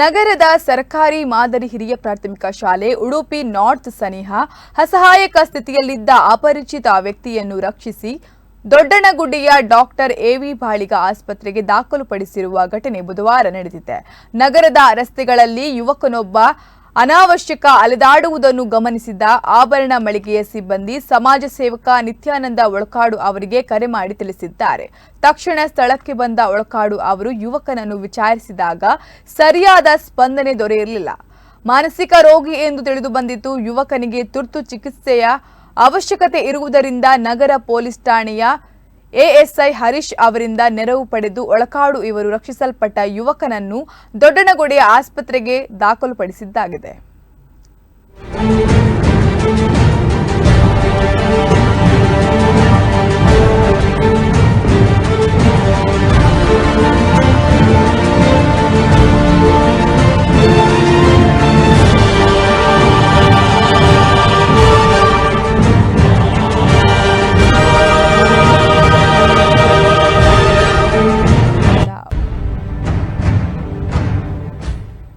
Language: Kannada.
ನಗರದ ಸರ್ಕಾರಿ ಮಾದರಿ ಹಿರಿಯ ಪ್ರಾಥಮಿಕ ಶಾಲೆ ಉಡುಪಿ ನಾರ್ತ್ ಸನಿಹ ಅಸಹಾಯಕ ಸ್ಥಿತಿಯಲ್ಲಿದ್ದ ಅಪರಿಚಿತ ವ್ಯಕ್ತಿಯನ್ನು ರಕ್ಷಿಸಿ ದೊಡ್ಡನಗುಡ್ಡಿಯ ಡಾಕ್ಟರ್ ಎವಿ ಬಾಳಿಗ ಆಸ್ಪತ್ರೆಗೆ ದಾಖಲುಪಡಿಸಿರುವ ಘಟನೆ ಬುಧವಾರ ನಡೆದಿದೆ. ನಗರದ ರಸ್ತೆಗಳಲ್ಲಿ ಯುವಕನೊಬ್ಬ ಅನಾವಶ್ಯಕ ಅಲೆದಾಡುವುದನ್ನು ಗಮನಿಸಿದ ಆಭರಣ ಮಳಿಗೆಯ ಸಿಬ್ಬಂದಿ ಸಮಾಜ ಸೇವಕ ನಿತ್ಯಾನಂದ ಒಳಕಾಡು ಅವರಿಗೆ ಕರೆ ಮಾಡಿ ತಿಳಿಸಿದ್ದಾರೆ. ತಕ್ಷಣ ಸ್ಥಳಕ್ಕೆ ಬಂದ ಒಳಕಾಡು ಅವರು ಯುವಕನನ್ನು ವಿಚಾರಿಸಿದಾಗ ಸರಿಯಾದ ಸ್ಪಂದನೆ ದೊರೆಯಲಿಲ್ಲ. ಮಾನಸಿಕ ರೋಗಿ ಎಂದು ತಿಳಿದು ಬಂದಿತ್ತು. ಯುವಕನಿಗೆ ತುರ್ತು ಚಿಕಿತ್ಸೆಯ ಅವಶ್ಯಕತೆ ಇರುವುದರಿಂದ ನಗರ ಪೊಲೀಸ್ ಠಾಣೆಯ ಎಎಸ್ಐ ಹರೀಶ್ ಅವರಿಂದ ನೆರವು ಪಡೆದು ಒಳಕಾಡು ಇವರು ರಕ್ಷಿಸಲ್ಪಟ್ಟ ಯುವಕನನ್ನು ದೊಡ್ಡನಗುಡಿಯ ಆಸ್ಪತ್ರೆಗೆ ದಾಖಲುಪಡಿಸಿದ್ದಾಗಿದೆ.